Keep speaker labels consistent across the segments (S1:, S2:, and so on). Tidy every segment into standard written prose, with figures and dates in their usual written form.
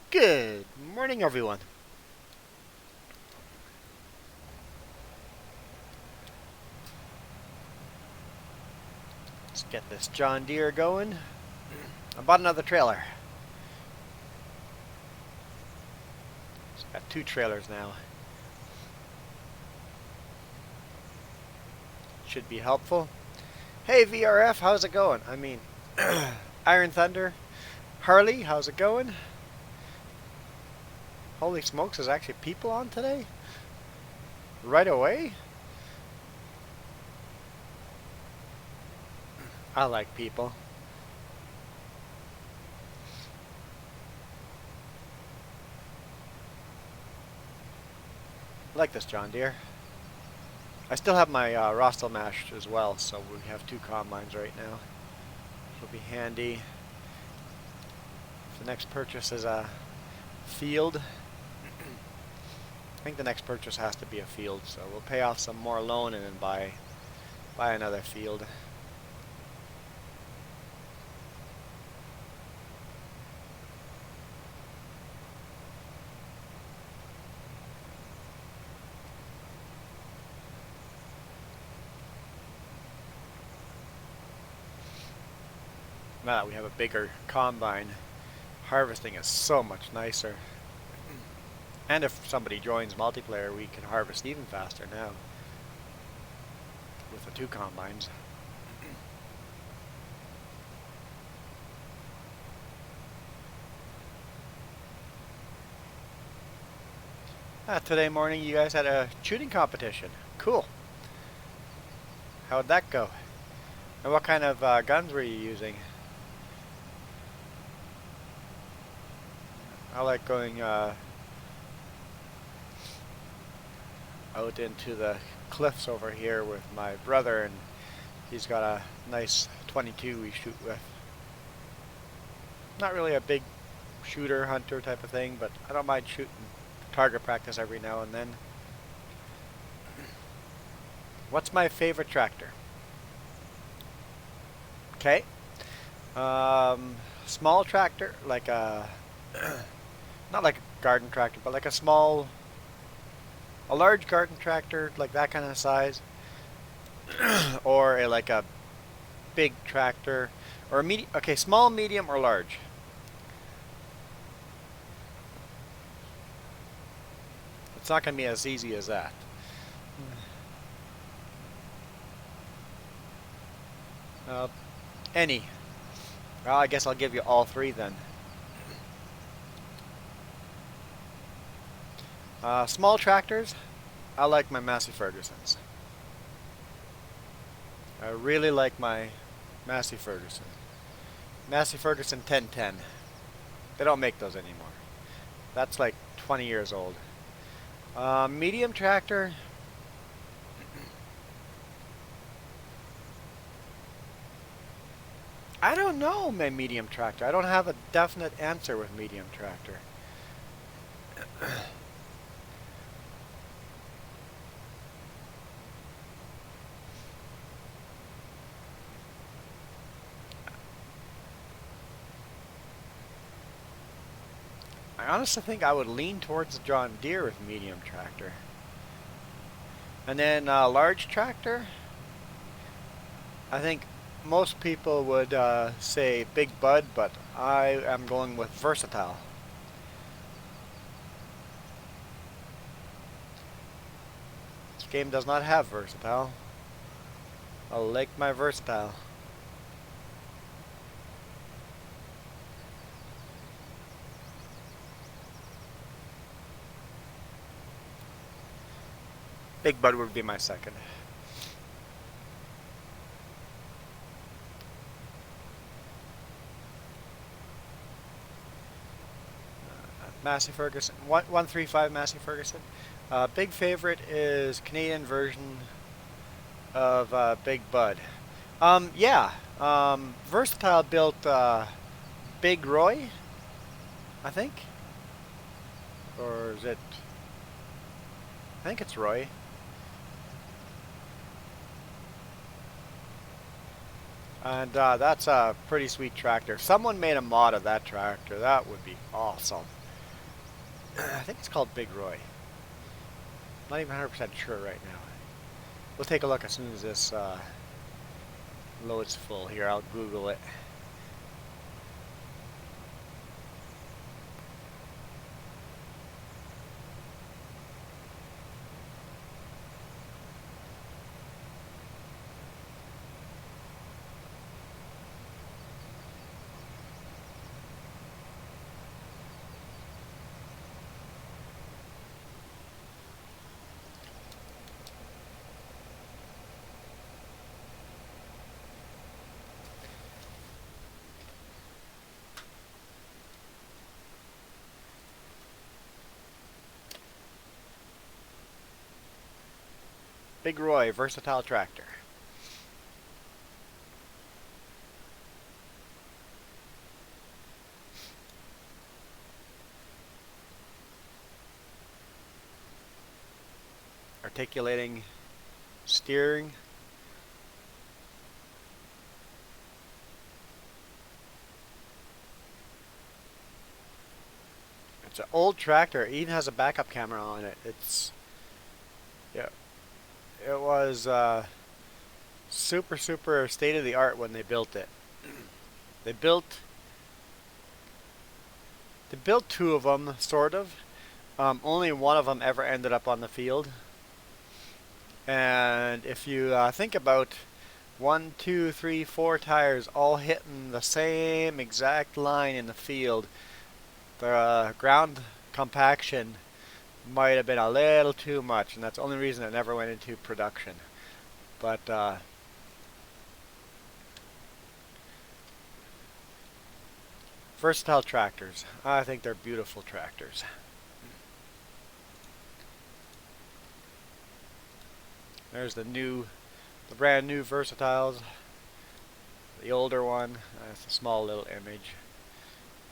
S1: Good morning, everyone. Let's get this John Deere going. I bought another trailer. So I got two trailers now. Should be helpful. Hey, VRF, how's it going? I mean, Iron Thunder. Harley, how's it going? Holy smokes, there's actually people on today? Right away? I like people. I like this John Deere. I still have my Rostel mash as well, so we have two combines right now. It'll be handy. The next purchase is a field. I think the next purchase has to be a field, so we'll pay off some more loan and then buy another field. Now that we have a bigger combine, harvesting is so much nicer. And if somebody joins multiplayer, we can harvest even faster now with the two combines. Today morning you guys had a shooting competition. Cool. How'd that go? And what kind of guns were you using? I like going out into the cliffs over here with my brother, and he's got a nice 22 we shoot with. Not really a big shooter, hunter type of thing, but I don't mind shooting target practice every now and then. What's my favorite tractor? Okay. Small tractor, like a not like a garden tractor, but like a large garden tractor, like that kind of size, or like a big tractor, or a medium. Okay, small, medium, or large. It's not going to be as easy as that. Any. Well, I guess I'll give you all three then. Small tractors, I like my Massey Fergusons. I really like my Massey Ferguson. Massey Ferguson 1010. They don't make those anymore. That's like 20 years old. Medium tractor. I don't know my medium tractor. I don't have a definite answer with medium tractor. I honestly think I would lean towards the John Deere with medium tractor. And then large tractor, I think most people would say Big Bud, but I am going with Versatile. This game does not have Versatile. I'll like my Versatile. Big Bud would be my second. Massey Ferguson, 135 Massey Ferguson. Big favorite is Canadian version of Big Bud. Yeah, Versatile built Big Roy, I think. Or is it? I think it's Roy. And that's a pretty sweet tractor. If someone made a mod of that tractor, that would be awesome. I think it's called Big Roy. Not even 100% sure right now. We'll take a look as soon as this loads full here. I'll Google it. Big Roy versatile tractor. Articulating steering. It's an old tractor. It even has a backup camera on it. Yeah, it was super state of the art when they built it. They built two of them, sort of. Only one of them ever ended up on the field. And if you think about 1, 2, 3, 4 tires all hitting the same exact line in the field, the ground compaction might have been a little too much, and that's the only reason it never went into production. But versatile tractors. I think they're beautiful tractors. There's the brand new Versatiles. The older one. It's a small little image.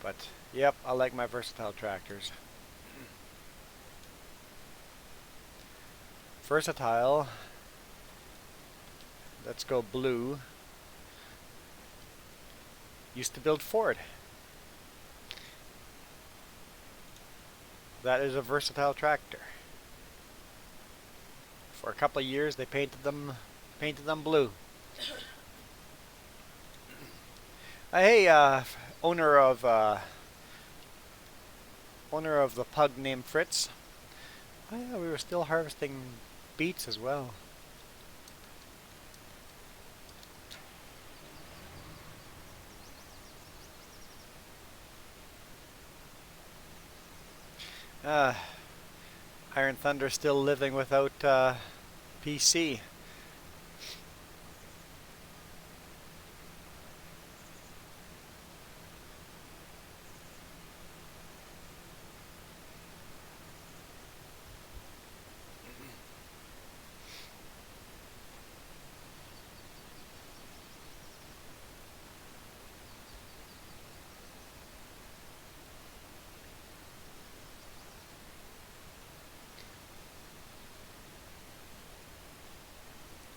S1: But yep, I like my versatile tractors. Versatile. Let's go blue. Used to build Ford. That is a versatile tractor. For a couple of years, they painted them blue. Hey, owner of the pug named Fritz. Oh yeah, we were still harvesting beets as well. Iron Thunder still living without PC.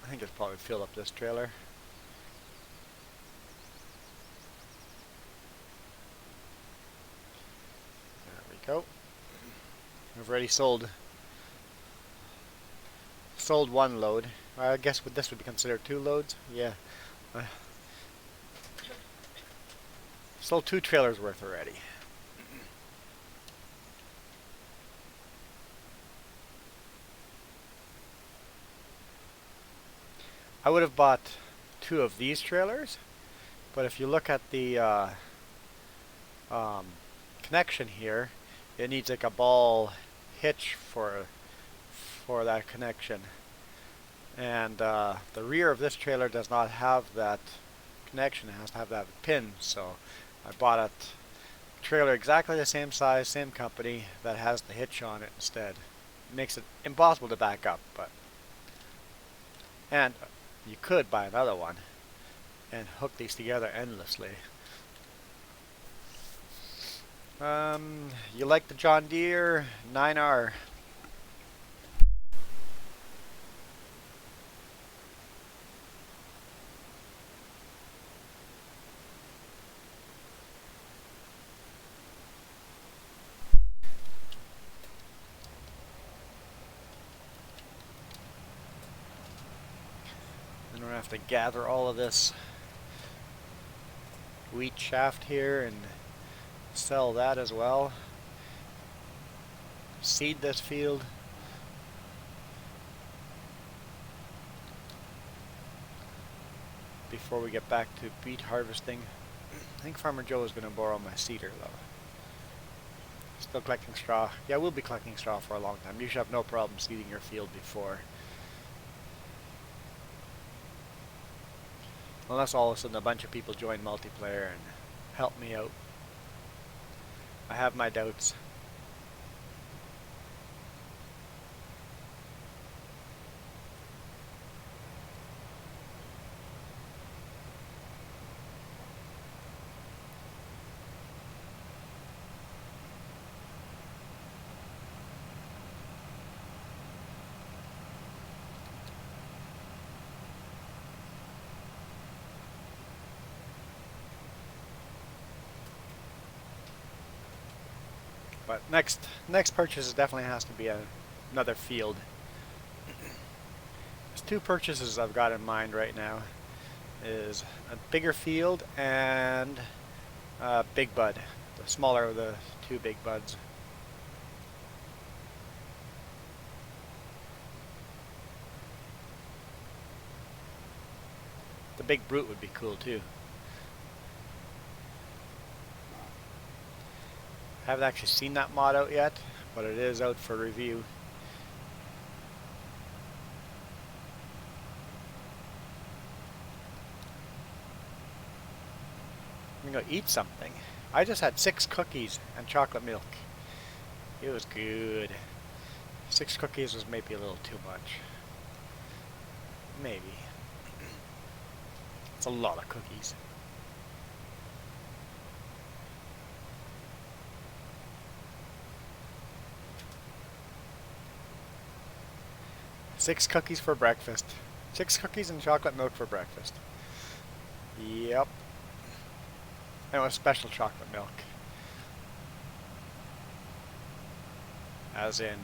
S1: I think it's probably filled up this trailer. There we go. We've already sold one load. I guess this would be considered 2 loads. Yeah. Sold 2 trailers worth already. I would have bought 2 of these trailers, but if you look at the connection here, it needs like a ball hitch for that connection, and the rear of this trailer does not have that connection. It has to have that pin, so I bought a trailer exactly the same size, same company, that has the hitch on it instead. It makes it impossible to back up, and you could buy another one and hook these together endlessly. You like the John Deere 9R? have to gather all of this wheat shaft here and sell that as well. Seed this field. Before we get back to beet harvesting. I think Farmer Joe is going to borrow my seeder though. Still collecting straw. Yeah, we'll be collecting straw for a long time. You should have no problem seeding your field before. Unless all of a sudden a bunch of people join multiplayer and help me out. I have my doubts. But next purchase definitely has to be another field. There's two purchases I've got in mind right now. Is a bigger field and a big bud. The smaller of the two big buds. The big brute would be cool too. I haven't actually seen that mod out yet, but it is out for review. I'm gonna go eat something. I just had 6 cookies and chocolate milk. It was good. 6 cookies was maybe a little too much. Maybe. It's a lot of cookies. Six cookies for breakfast. 6 cookies and chocolate milk for breakfast. Yep. And it was special chocolate milk. As in,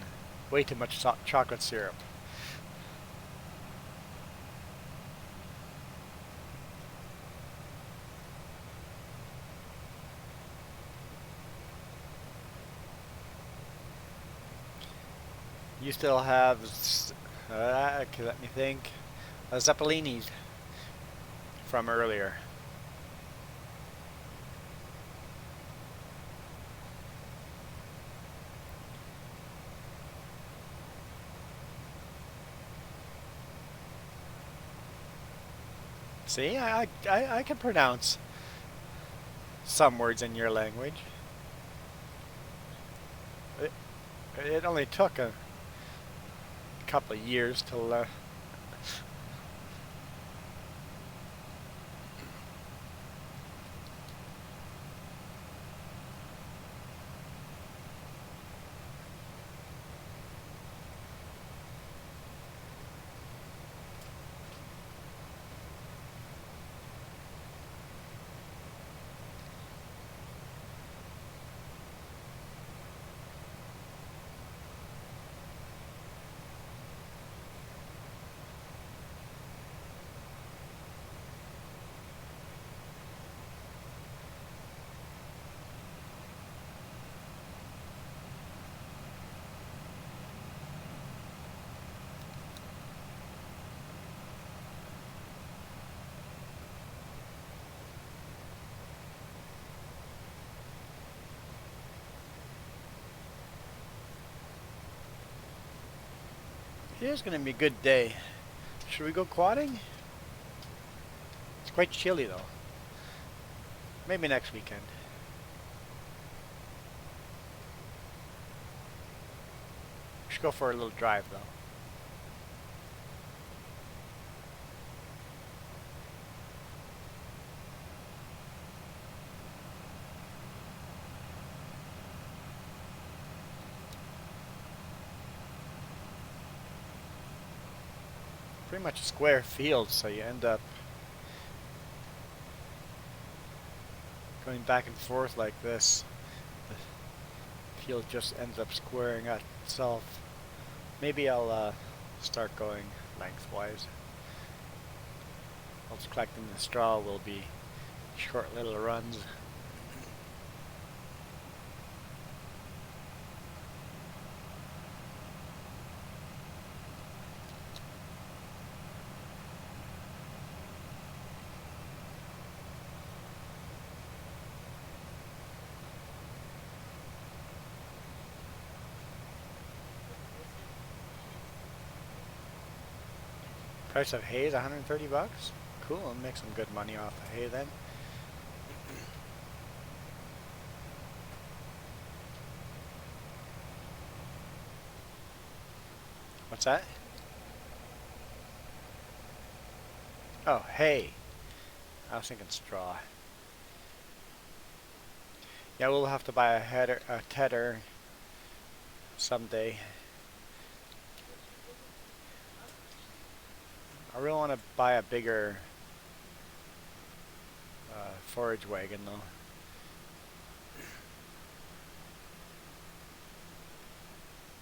S1: way too much chocolate syrup. You still have, okay, let me think, Zeppelinis from earlier. See, I can pronounce some words in your language. It only took a couple of years to learn. It is going to be a good day. Should we go quadding? It's quite chilly though. Maybe next weekend. We should go for a little drive though. Pretty much a square field, so you end up going back and forth like this. The field just ends up squaring at itself. Maybe I'll start going lengthwise. Whilst collecting the straw will be short little runs. Price of hay is 130 bucks. Cool, I'll make some good money off of hay then. What's that? Oh, hay. I was thinking straw. Yeah, we'll have to buy a tedder someday. I really want to buy a bigger forage wagon though.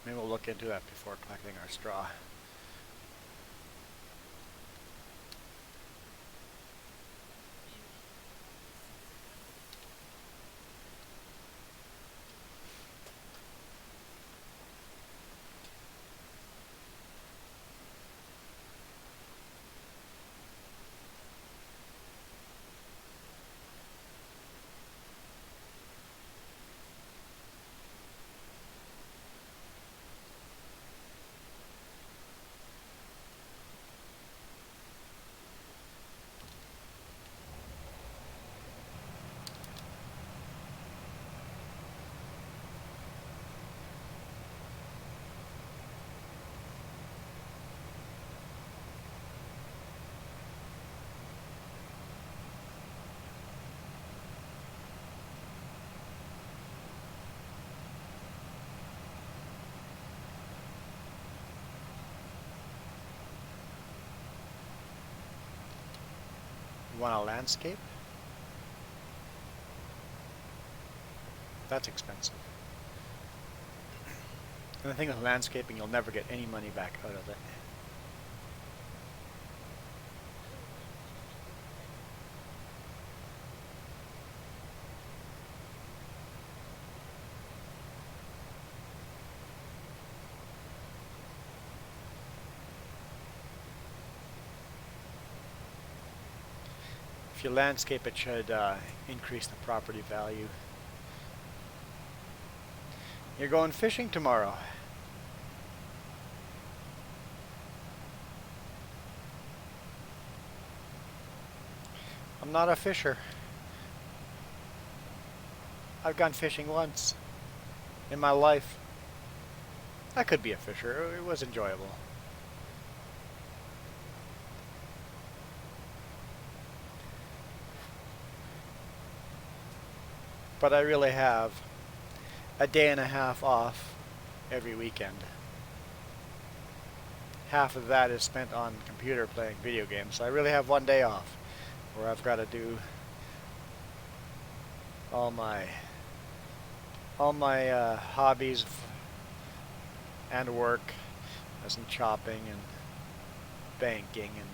S1: Maybe we'll look into that before collecting our straw. You want a landscape? That's expensive. And the thing with landscaping, you'll never get any money back out of it. If you landscape, it should increase the property value. You're going fishing tomorrow. I'm not a fisher. I've gone fishing once in my life. I could be a fisher. It was enjoyable. But I really have a day and a half off every weekend. Half of that is spent on computer playing video games, so I really have one day off where I've got to do all my hobbies and work, as in shopping and banking and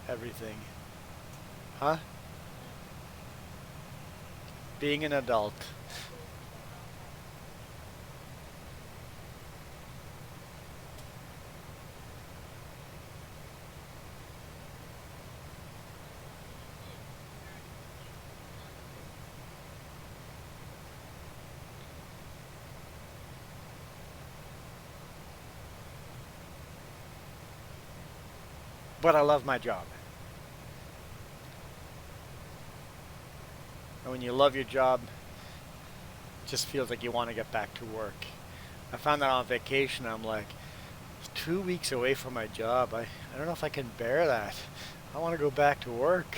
S1: everything. Huh? Being an adult. But I love my job. And when you love your job, it just feels like you want to get back to work. I found that on vacation. I'm like, 2 weeks away from my job. I don't know if I can bear that. I want to go back to work.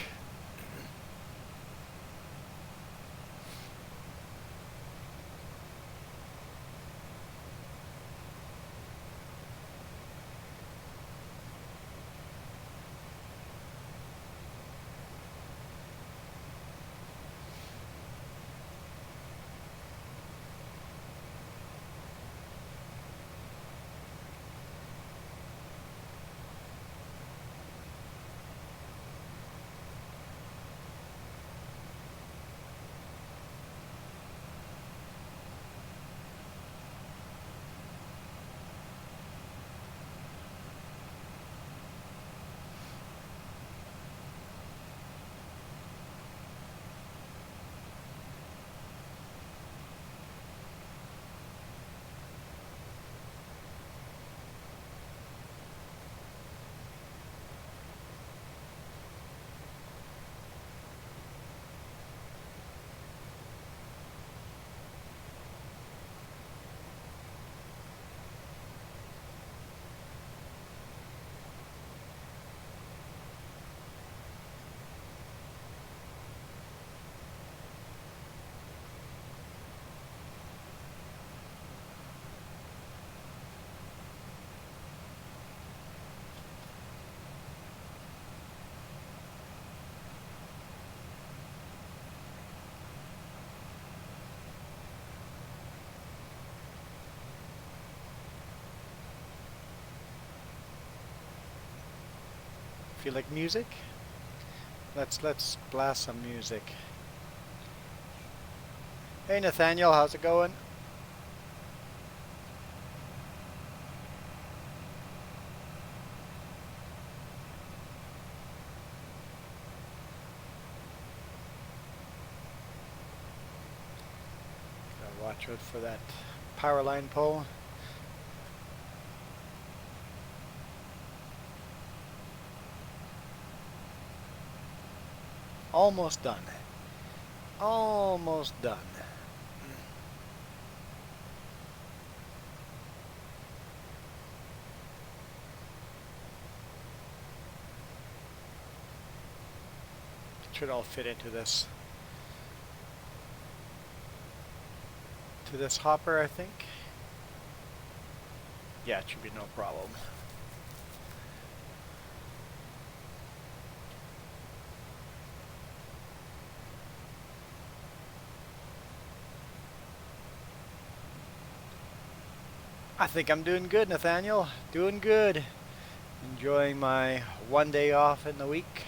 S1: Feel like music? Let's blast some music. Hey Nathaniel, how's it going? Gotta watch out for that power line pole. Almost done. Almost done. Should all fit into this hopper, I think. Yeah, it should be no problem. I think I'm doing good, Nathaniel. Doing good. Enjoying my one day off in the week.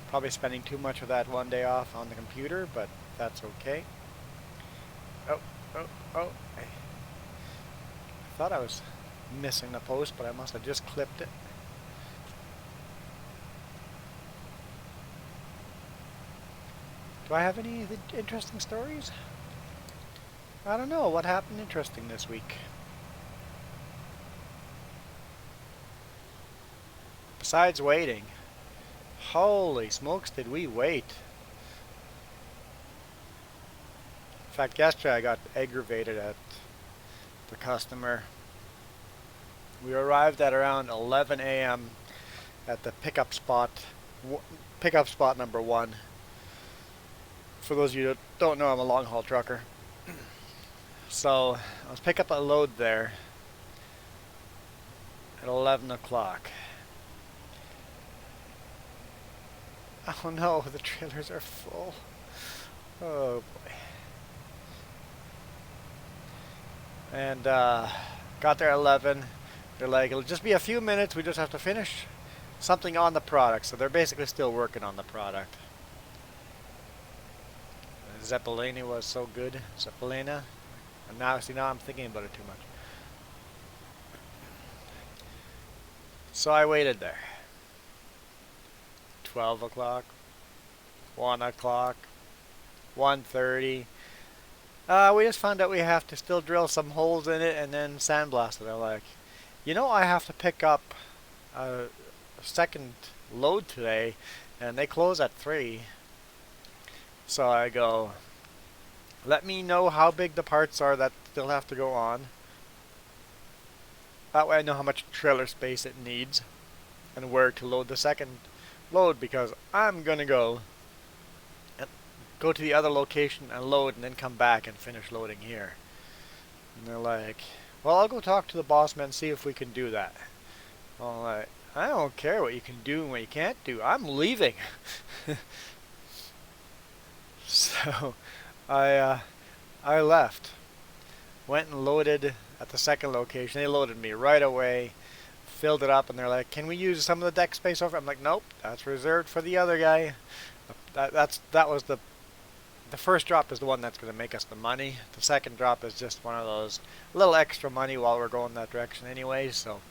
S1: Probably spending too much of that one day off on the computer, but that's okay. Oh, oh. I thought I was missing the post, but I must have just clipped it. Do I have any interesting stories? I don't know. What happened interesting this week? Besides waiting. Holy smokes, did we wait? In fact, yesterday I got aggravated at the customer. We arrived at around 11 a.m. at the pickup spot number 1. For those of you that don't know, I'm a long haul trucker. So I was picking up a load there at 11 o'clock. Oh no, the trailers are full. Oh boy. And got there at 11. They're like, it'll just be a few minutes, we just have to finish something on the product. So they're basically still working on the product. Zeppelini was so good. Zeppelina. And now I'm thinking about it too much. So I waited there. 12 o'clock. 1 o'clock. 1:30. We just found out we have to still drill some holes in it and then sandblast it. They're like, I have to pick up a second load today and they close at 3. So I go, let me know how big the parts are that still have to go on. That way I know how much trailer space it needs and where to load the second load, because I'm going to go to the other location and load and then come back and finish loading here. And they're like, well, I'll go talk to the boss man and see if we can do that. I'm like, I don't care what you can do and what you can't do. I'm leaving. So I left, went and loaded at the second location. They loaded me right away, filled it up, and they're like, can we use some of the deck space over? I'm like, nope, that's reserved for the other guy. That was the first drop is the one that's going to make us the money. The second drop is just one of those little extra money while we're going that direction anyway. So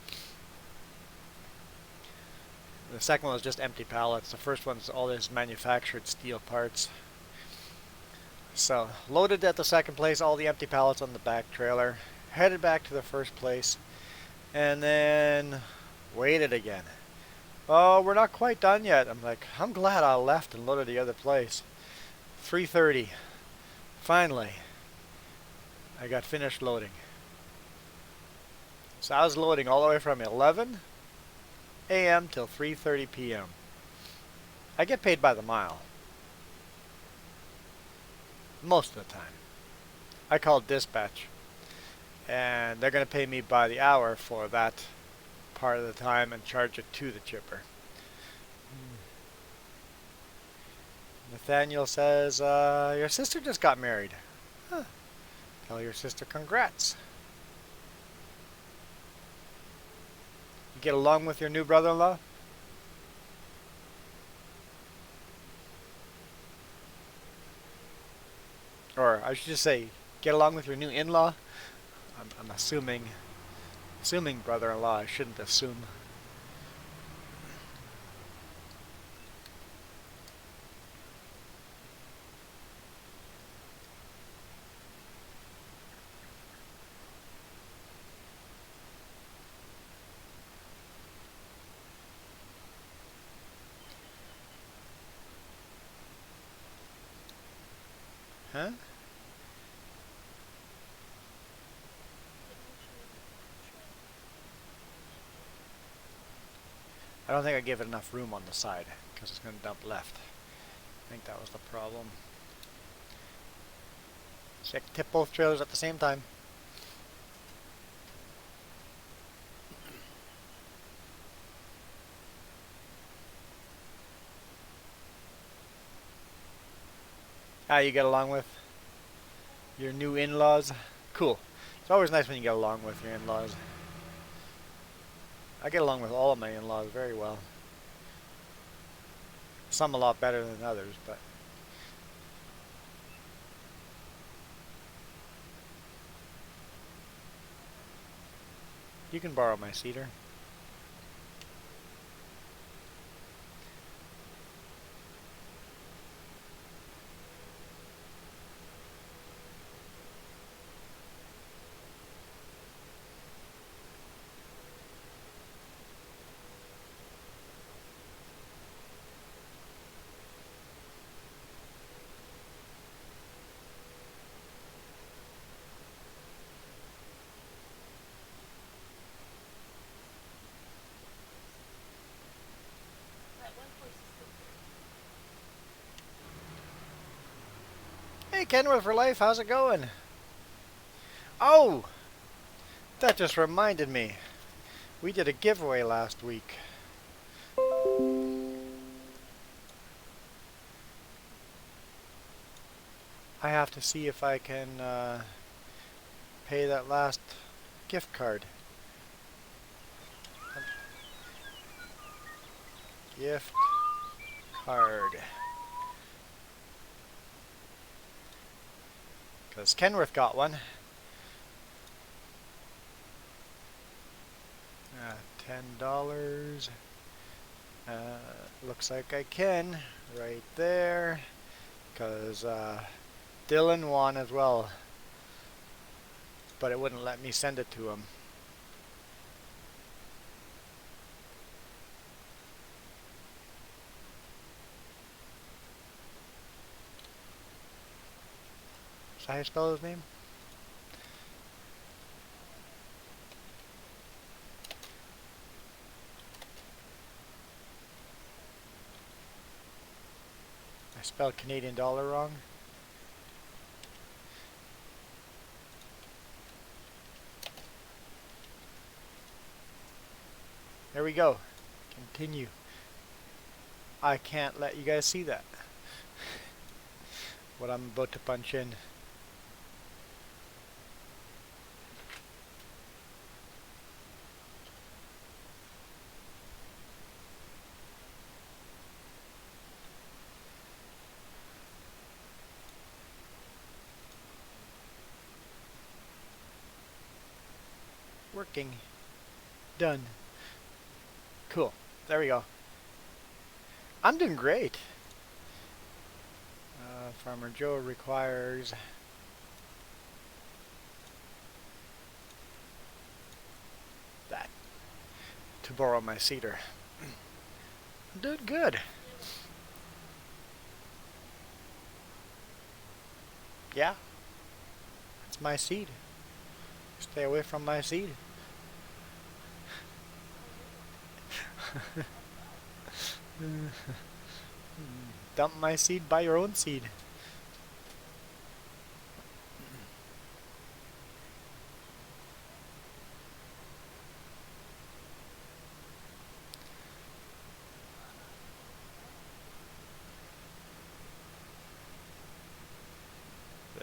S1: the second one was just empty pallets. The first one's all this manufactured steel parts. So, loaded at the second place, all the empty pallets on the back trailer, headed back to the first place, and then waited again. Oh, we're not quite done yet. I'm like, I'm glad I left and loaded the other place. 3:30. Finally, I got finished loading. So I was loading all the way from 11 a.m. till 3:30 p.m. I get paid by the mile. Most of the time. I called dispatch and they're going to pay me by the hour for that part of the time and charge it to the chipper. Nathaniel says, your sister just got married. Huh. Tell your sister congrats. You get along with your new brother-in-law? Or I should just say, get along with your new in-law? I'm assuming brother-in-law. I shouldn't assume. Huh? I don't think I gave it enough room on the side because it's going to dump left. I think that was the problem. So I can tip both trailers at the same time. How you get along with your new in-laws? Cool. It's always nice when you get along with your in-laws. I get along with all of my in-laws very well. Some a lot better than others, but you can borrow my seeder. Hey Kenworth for Life, how's it going? Oh! That just reminded me. We did a giveaway last week. I have to see if I can pay that last gift card. Gift card. Because Kenworth got one. $10. Looks like I can right there. Because Dylan won as well. But it wouldn't let me send it to him. Is that how you spell his name? I spelled Canadian dollar wrong. There we go. Continue. I can't let you guys see that. What I'm about to punch in. Working. Done. Cool. There we go. I'm doing great. Farmer Joe requires that to borrow my seeder. I'm doing good. Yeah. It's my seed. Stay away from my seed. Dump my seed, buy your own seed.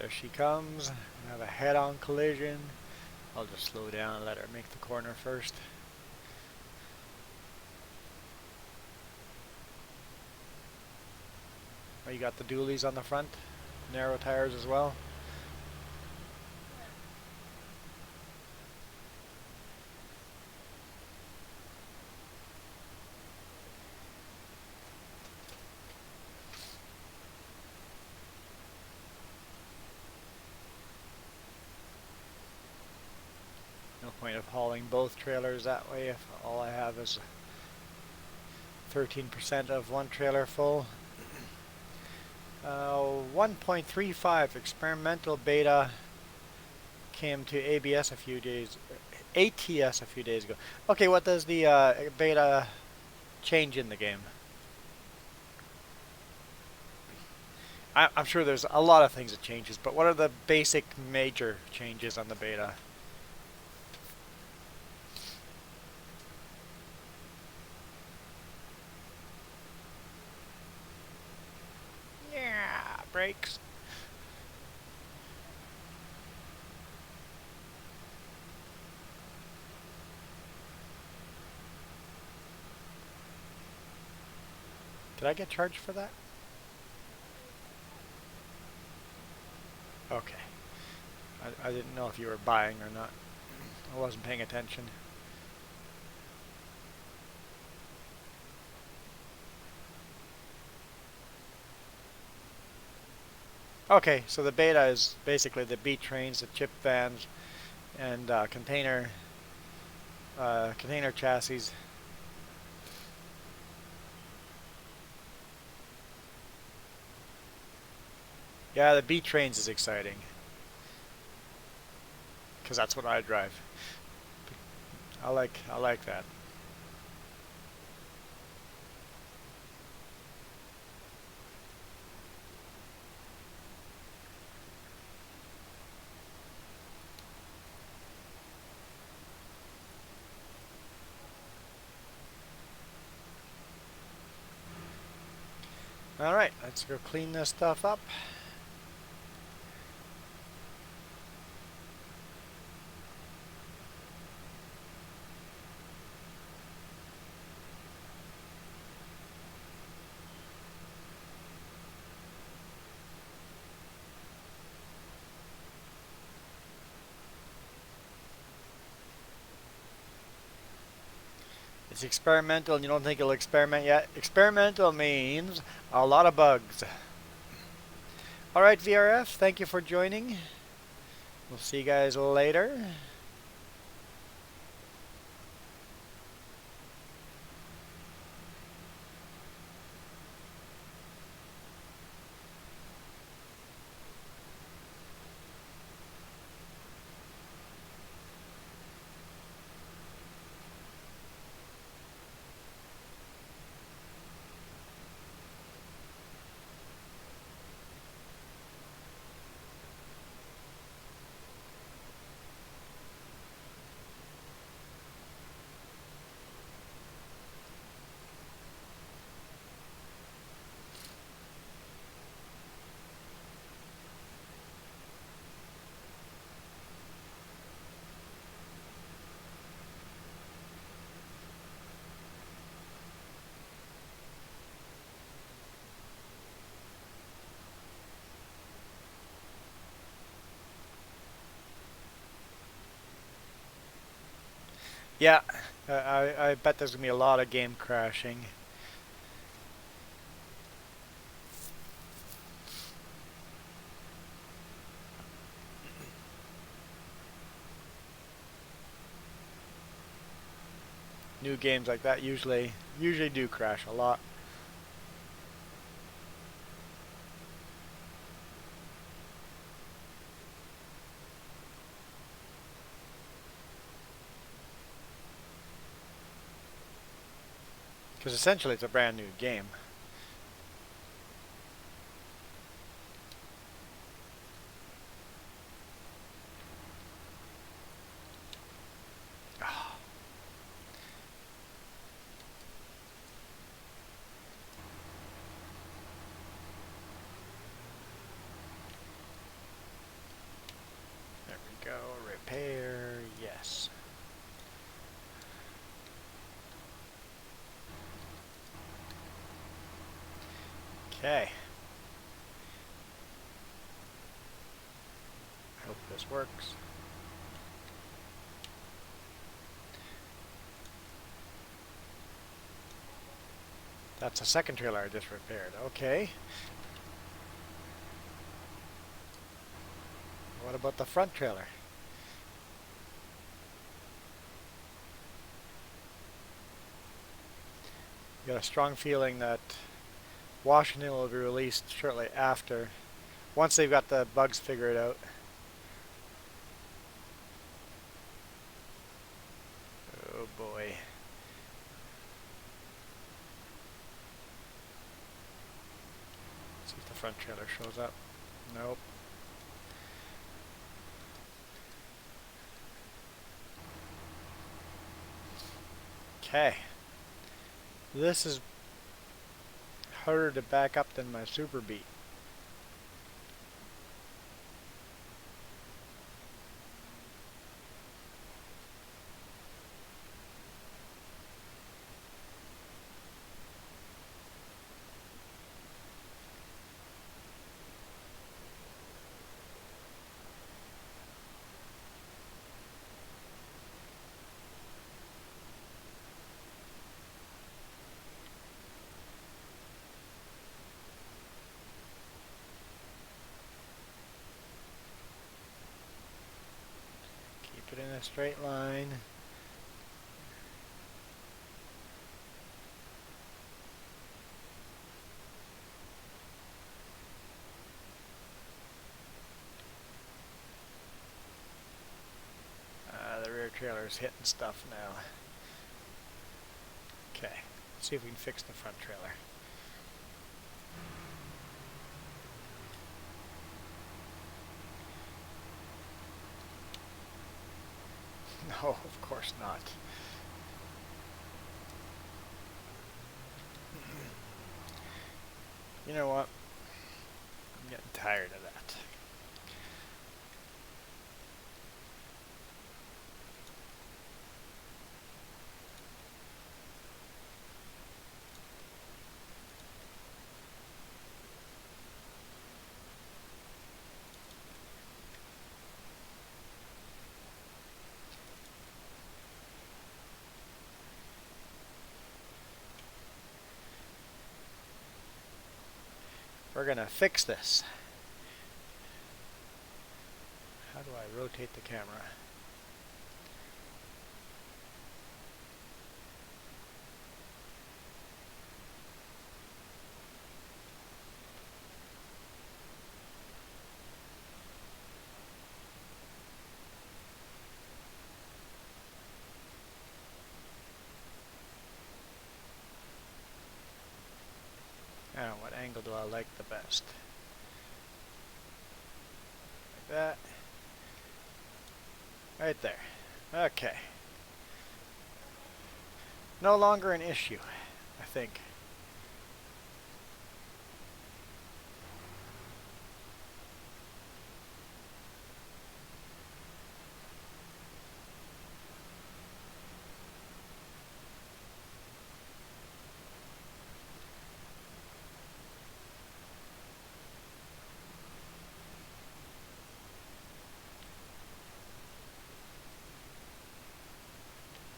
S1: There she comes. We have a head-on collision. I'll just slow down and let her make the corner first. Oh, you got the dualies on the front, narrow tires as well. No point of hauling both trailers that way if all I have is 13% of one trailer full. 1.35 experimental beta came to ATS a few days ago. Okay, what does the beta change in the game? I'm sure there's a lot of things that changes, but what are the basic major changes on the beta? Yeah, brakes. Did I get charged for that? Okay. I didn't know if you were buying or not. I wasn't paying attention. Okay, so the beta is basically the B trains, the chip vans, and container chassis. Yeah, the B trains is exciting because that's what I drive. I like that. All right, let's go clean this stuff up. It's experimental and you don't think it'll experiment yet? Experimental means a lot of bugs. Alright, VRF, thank you for joining. We'll see you guys later. Yeah, I bet there's going to be a lot of game crashing. New games like that usually do crash a lot. Because essentially it's a brand new game. Okay. Hope this works. That's a second trailer I just repaired. Okay. What about the front trailer? Got a strong feeling that Washington will be released shortly after, once they've got the bugs figured out. Oh boy. See if the front trailer shows up. Nope. Okay. This is harder to back up than my Super Beat. Keep it in a straight line. The rear trailer's hitting stuff now. Okay, let's see if we can fix the front trailer. No, of course not. You know what? I'm getting tired of that. We're gonna fix this. How do I rotate the camera? Now, what angle do I like the best? Like that. Right there. Okay. No longer an issue, I think.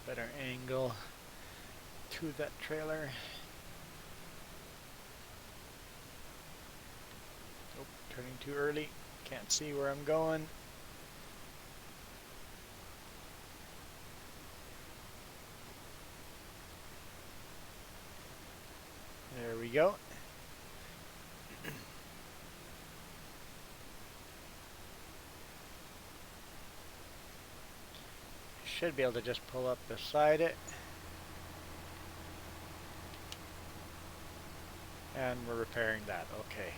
S1: Better angle to that trailer. Oh, turning too early. Can't see where I'm going. There we go. Should be able to just pull up beside it. And we're repairing that. Okay.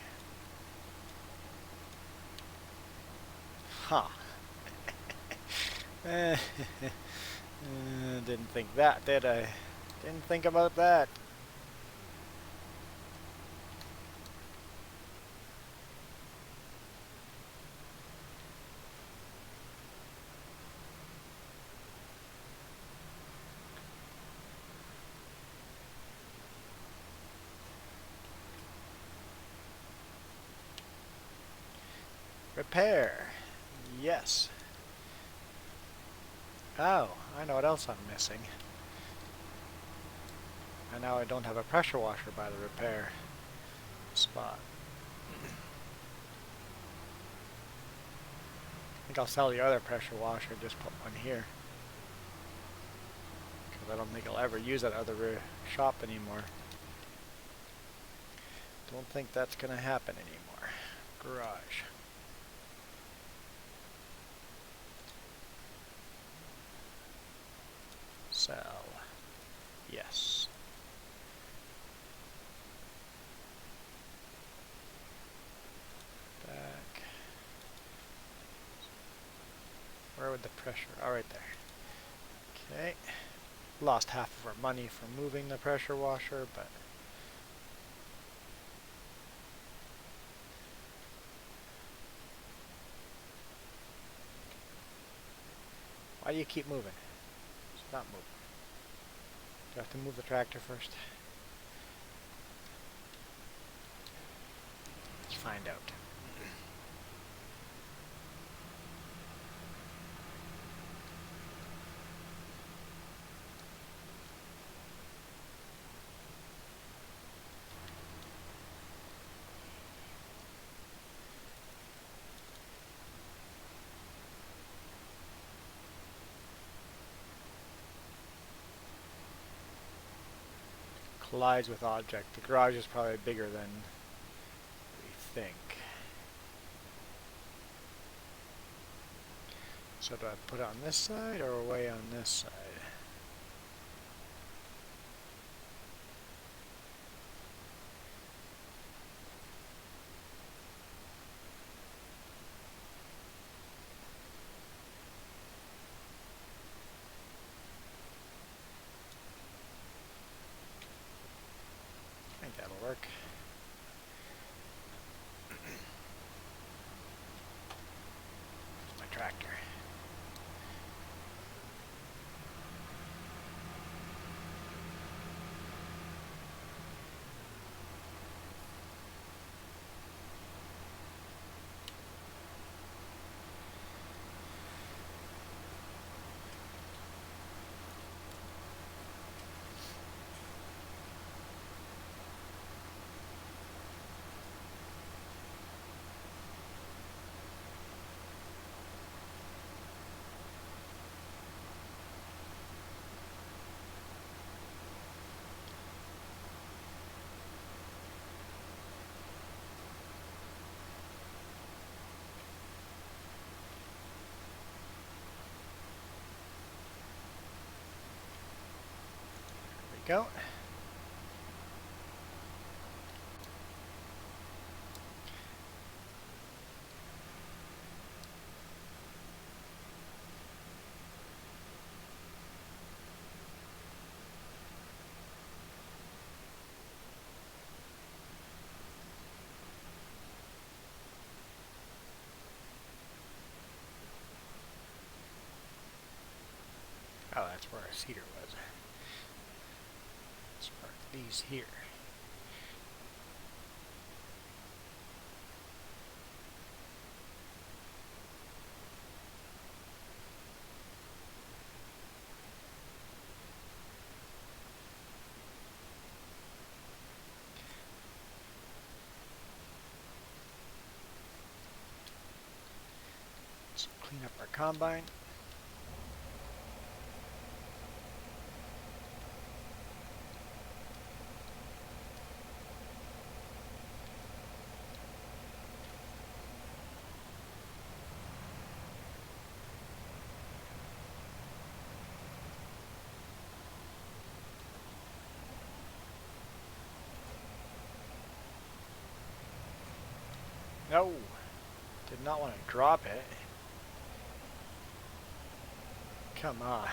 S1: Huh. Didn't think that, did I? Didn't think about that. repair. Yes. Oh, I know what else I'm missing. And now I don't have a pressure washer by the repair spot. I think I'll sell the other pressure washer and just put one here. Because I don't think I'll ever use that other shop anymore. Don't think that's going to happen anymore. Garage. Sell. Yes. Back. Where would the pressure? Oh, right there. Okay. Lost half of our money from moving the pressure washer, but why do you keep moving? Stop moving. Do I have to move the tractor first? Let's find out. Collides with object. The garage is probably bigger than we think. So do I put it on this side or away on this side? I think that'll work. My tractor. There we go. Oh, that's where our cedar was. Let's mark these here. Let's clean up our combine. No, did not want to drop it. Come on.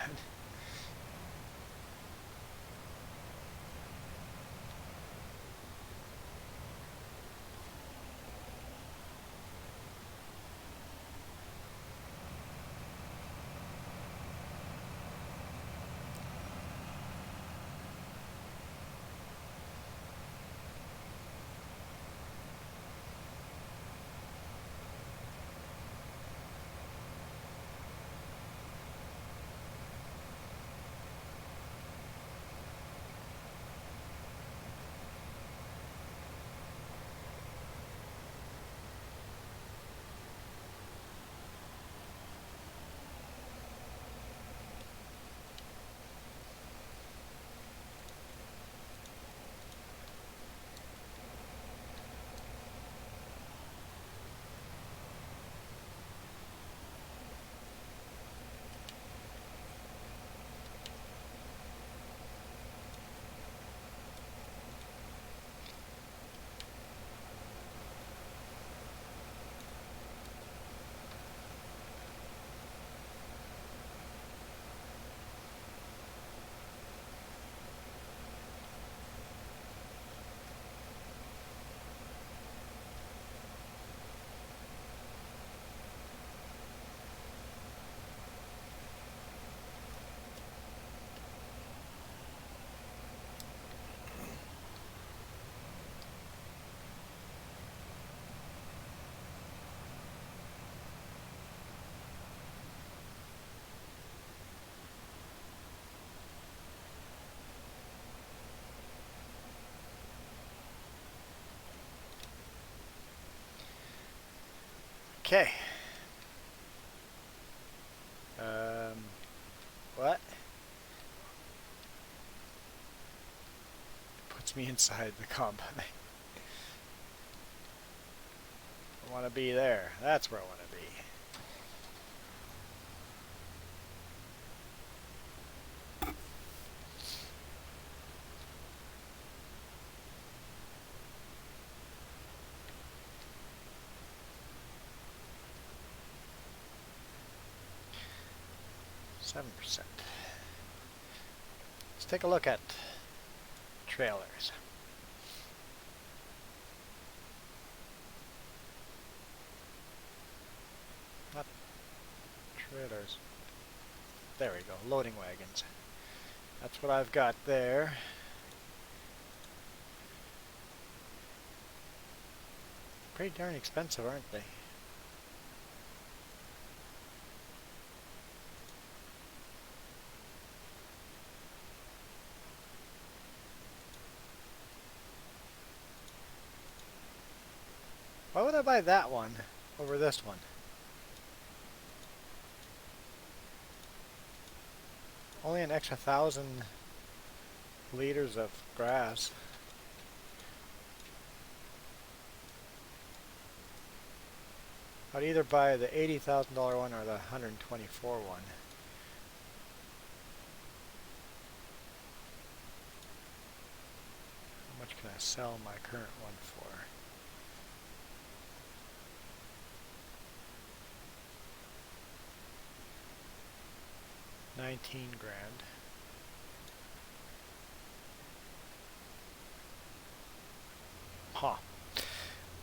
S1: Okay. What? Puts me inside the combine. I want to be there. That's where I want to be. %. Let's take a look at trailers. Not trailers. There we go, loading wagons. That's what I've got there. Pretty darn expensive, aren't they? Why would I buy that one over this one? Only an extra 1,000 liters of grass. I'd either buy the $80,000 one or the $124,000 one. How much can I sell my current one for? $19,000. Huh.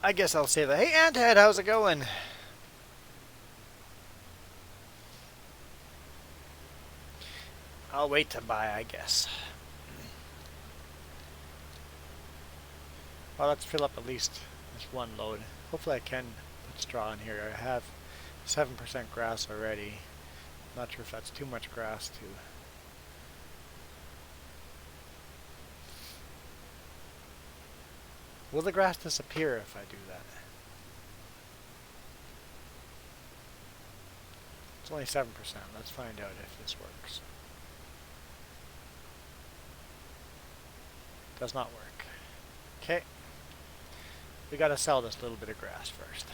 S1: I guess I'll save that. Hey, Anthead, how's it going? I'll wait to buy, I guess. Well, let's fill up at least this one load. Hopefully I can put straw in here. I have 7% grass already. Not sure if that's too much grass to... Will the grass disappear if I do that? It's only 7%. Let's find out if this works. Does not work. Okay. We gotta sell this little bit of grass first.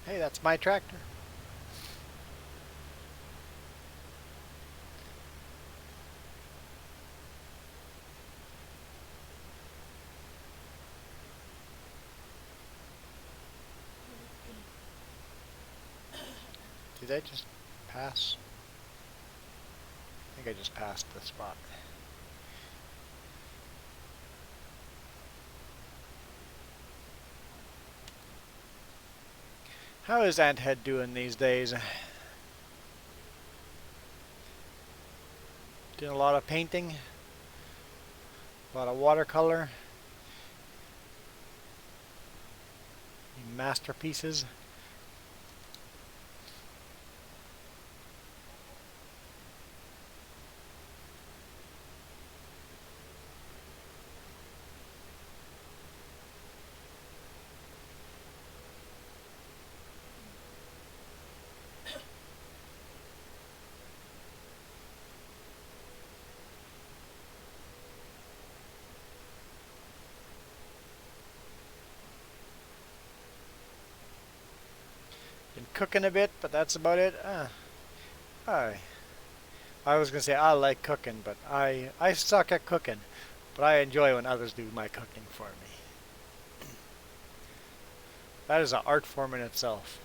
S1: Hey, that's my tractor. Did I just pass? I think I just passed the spot. How is Anthead doing these days? Doing a lot of painting, a lot of watercolor, masterpieces. Been cooking a bit, but that's about it. I was gonna say I like cooking, but I suck at cooking. But I enjoy when others do my cooking for me. That is an art form in itself.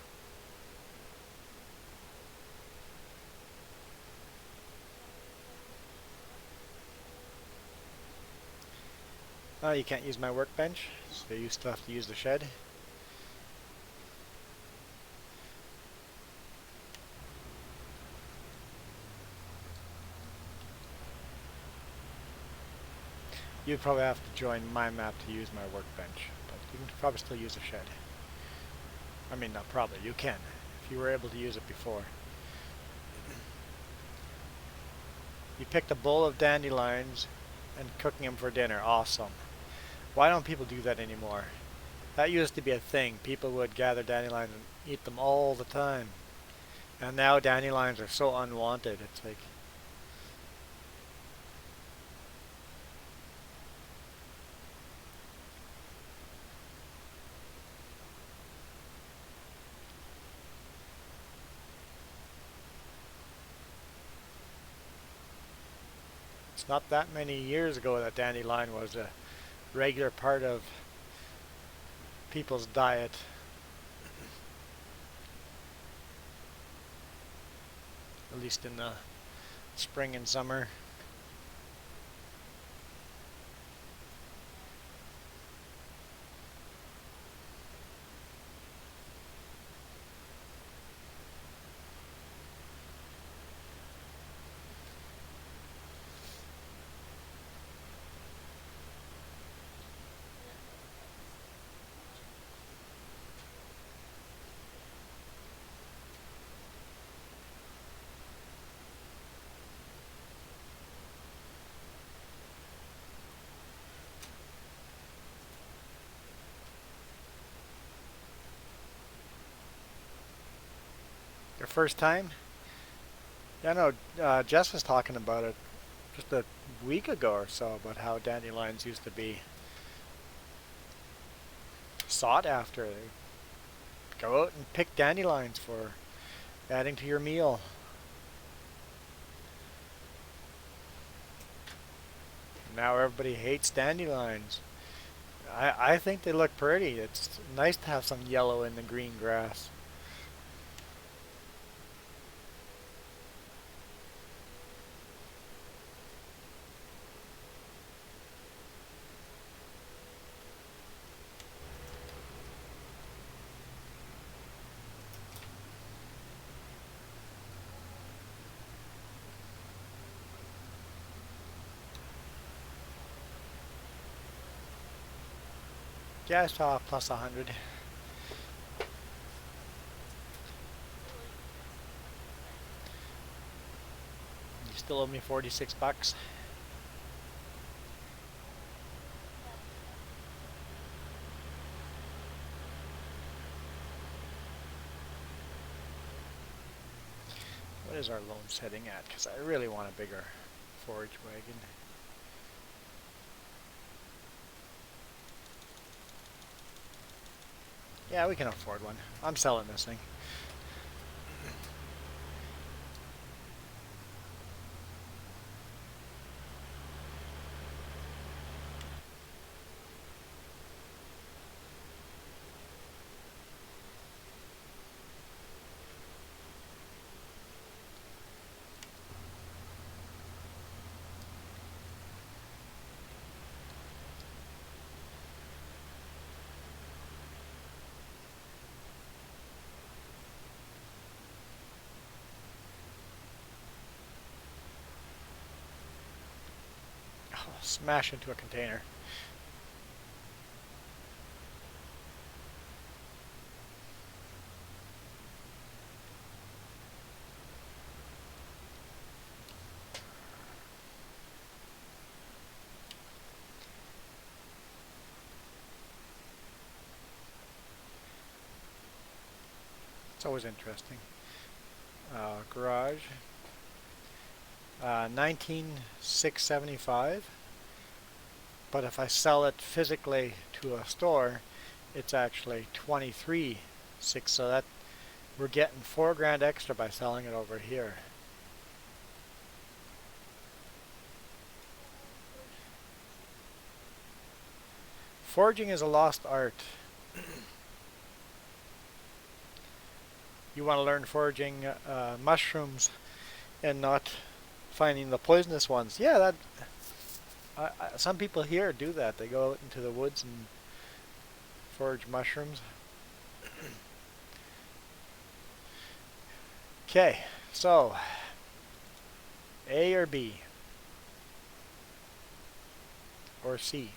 S1: Oh, you can't use my workbench, so you still have to use the shed. You'd probably have to join my map to use my workbench, but you can probably still use a shed. I mean, not probably, you can, if you were able to use it before. You picked a bowl of dandelions and cooking them for dinner. Awesome. Why don't people do that anymore? That used to be a thing. People would gather dandelions and eat them all the time. And now dandelions are so unwanted. It's like, it's not that many years ago that dandelion was a regular part of people's diet. At least in the spring and summer. Your first time? Yeah, no, Jess was talking about it just a week ago or so, about how dandelions used to be sought after. They go out and pick dandelions for adding to your meal. Now everybody hates dandelions. I think they look pretty. It's nice to have some yellow in the green grass. Yeah, I saw plus 100. You still owe me 46 bucks. What is our loan setting at? Because I really want a bigger forage wagon. Yeah, we can afford one. I'm selling this thing. Oh, smash into a container. It's always interesting. Garage. 19,675. But if I sell it physically to a store, it's actually 23,6. So that we're getting $4,000 extra by selling it over here. Foraging is a lost art. You want to learn foraging mushrooms and not finding the poisonous ones. Yeah, that some people here do that. They go out into the woods and forage mushrooms. Okay, so A or B? or C.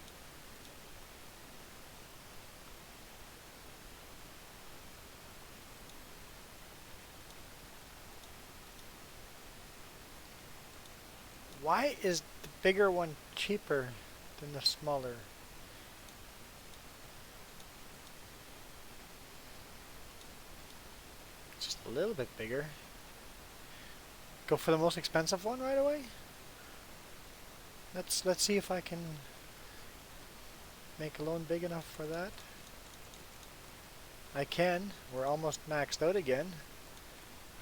S1: Why is the bigger one cheaper than the smaller? Just a little bit bigger. Go for the most expensive one right away? Let's see if I can make a loan big enough for that. I can. We're almost maxed out again.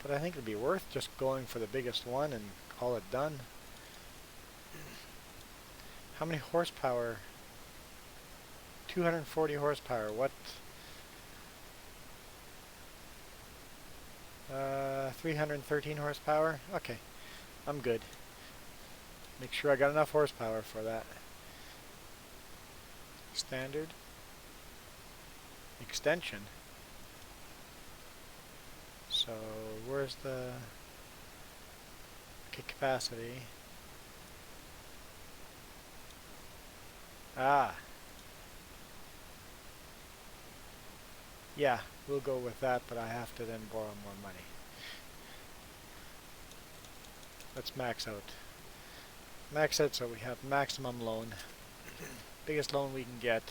S1: But I think it'd be worth just going for the biggest one and call it done. How many horsepower? 240 horsepower. What? 313 horsepower? Okay. I'm good. Make sure I got enough horsepower for that. Standard. Extension. So, where's the capacity? Ah. Yeah, we'll go with that, but I have to then borrow more money. Let's max out. Max out so we have maximum loan. Biggest loan we can get.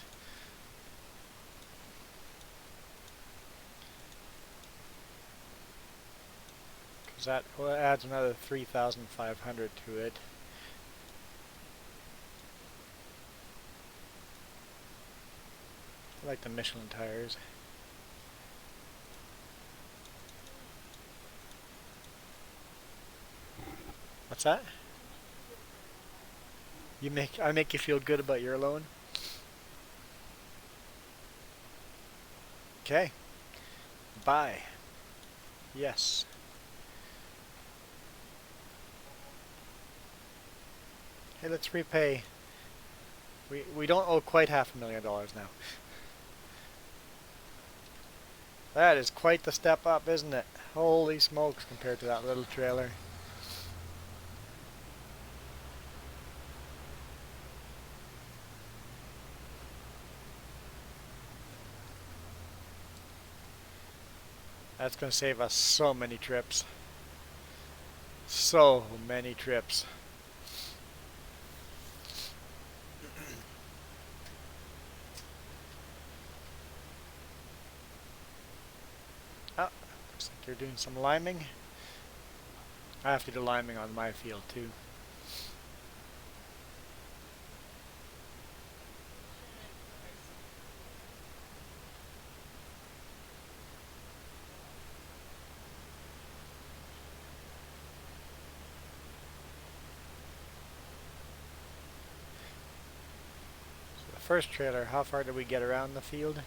S1: Because that adds another 3,500 to it. I like the Michelin tires. What's that? I make you feel good about your loan? Okay. Buy. Yes. Hey, let's repay. We don't owe quite $500,000 now. That is quite the step up, isn't it? Holy smokes compared to that little trailer. That's going to save us so many trips. So many trips. Oh, looks like you're doing some liming. I have to do liming on my field too. So the first trailer, how far did we get around the field?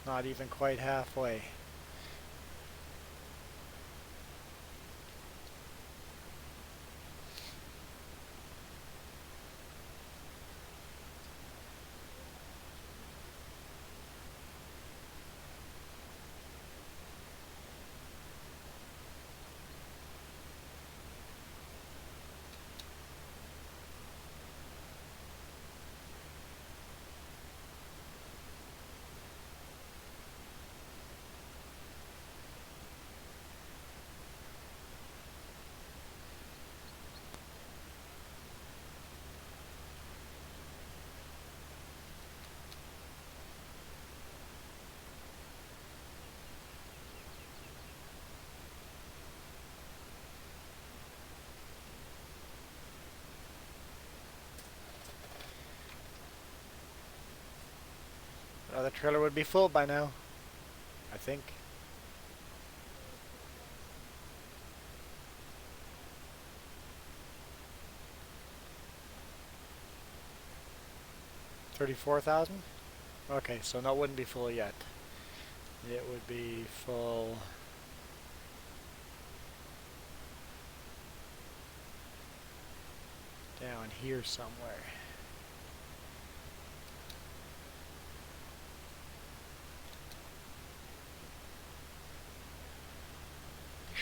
S1: Not even quite halfway. The trailer would be full by now, I think. $34,000? Okay, so no, it wouldn't be full yet. It would be full. Down here somewhere.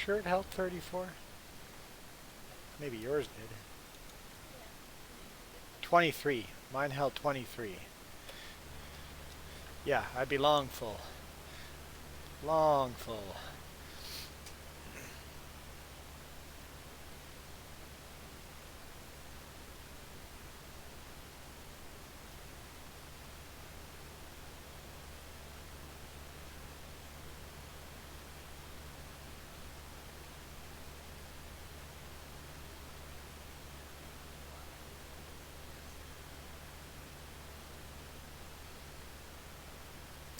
S1: sure it held 34? Maybe yours did. 23. Mine held 23. Yeah, I'd be long full. Long full.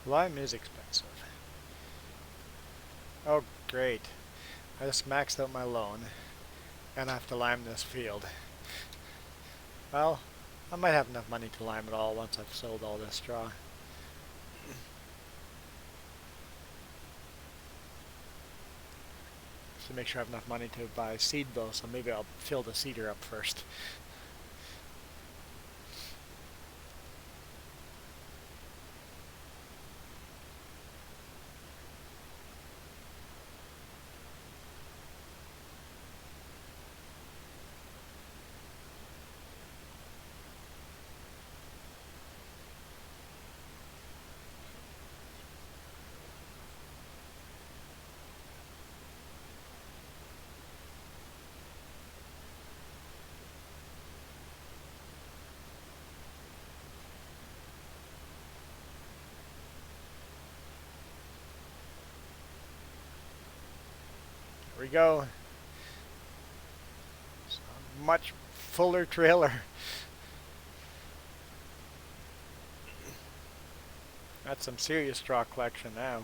S1: Lime is expensive. Oh, great. I just maxed out my loan, and I have to lime this field. Well, I might have enough money to lime it all once I've sold all this straw. To make sure I have enough money to buy seed though, so maybe I'll fill the seeder up first. Here we go. It's a much fuller trailer. That's some serious straw collection now.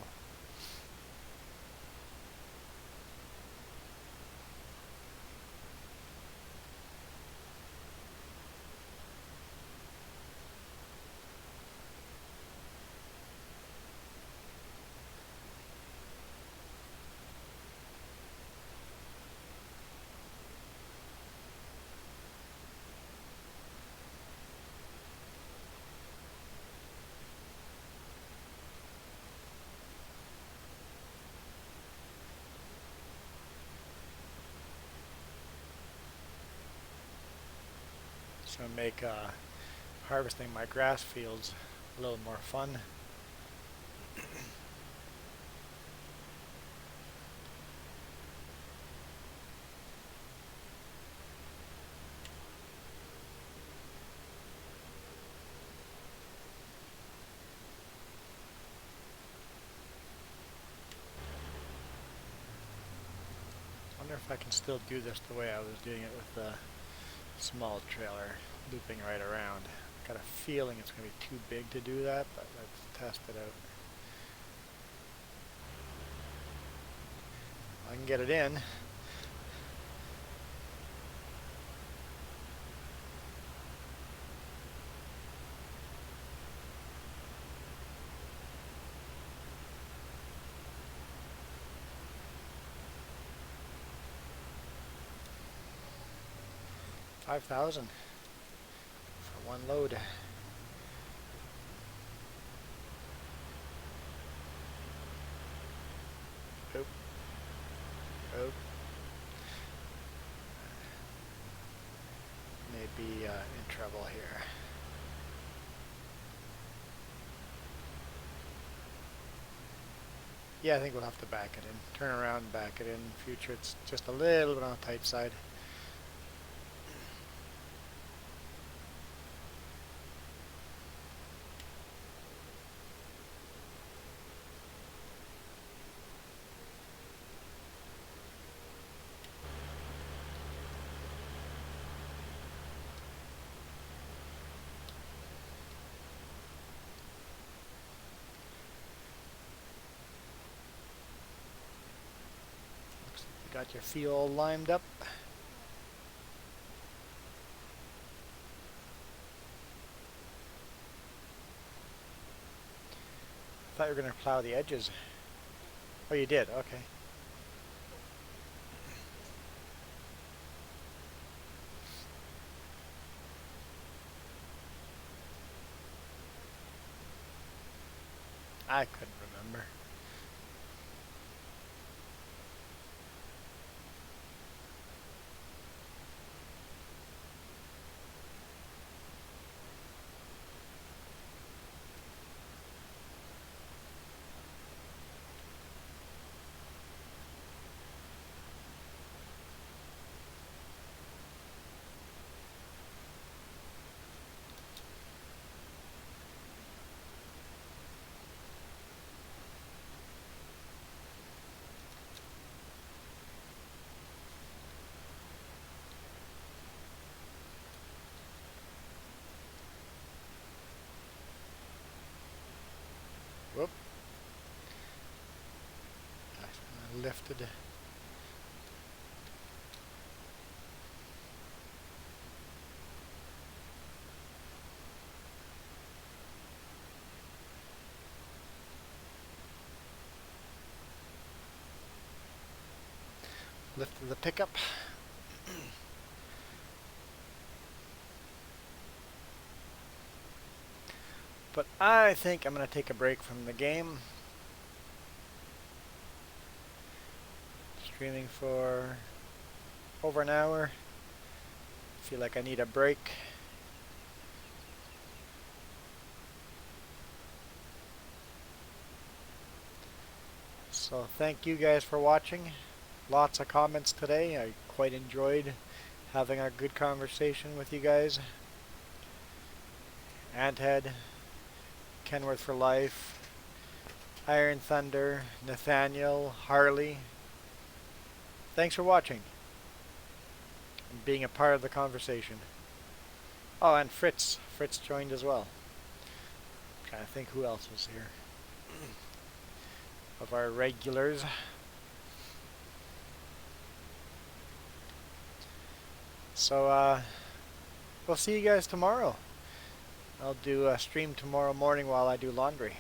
S1: It's going to make harvesting my grass fields a little more fun. I wonder if I can still do this the way I was doing it with the small trailer, looping right around. Got a feeling it's going to be too big to do that, but let's test it out. I can get it in. $5,000 for one load. Oop. Oop. Maybe in trouble here. Yeah, I think we'll have to back it in. Turn around and back it in. In the future, it's just a little bit on the tight side. Got your field limed up. I thought you were going to plow the edges. Oh, you did? Okay. I couldn't remember. lifted. Lifted the pickup. But I think I'm going to take a break from the game. Streaming for over an hour. Feel like I need a break. So thank you guys for watching. Lots of comments today. I quite enjoyed having a good conversation with you guys. Anthead, Kenworth for Life, Iron Thunder, Nathaniel, Harley. Thanks for watching and being a part of the conversation. Oh, and Fritz. Fritz joined as well. I'm trying to think who else was here. Of our regulars. So, we'll see you guys tomorrow. I'll do a stream tomorrow morning while I do laundry.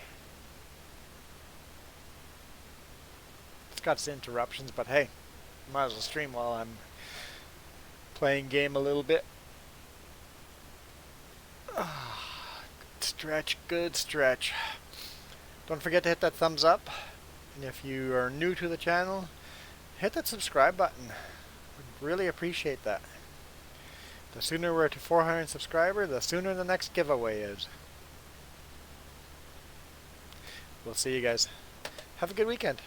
S1: It's got some interruptions, but hey, might as well stream while I'm playing game a little bit. Good stretch, good stretch. Don't forget to hit that thumbs up. And if you are new to the channel, hit that subscribe button. Would really appreciate that. The sooner we're to 400 subscribers, the sooner the next giveaway is. We'll see you guys. Have a good weekend.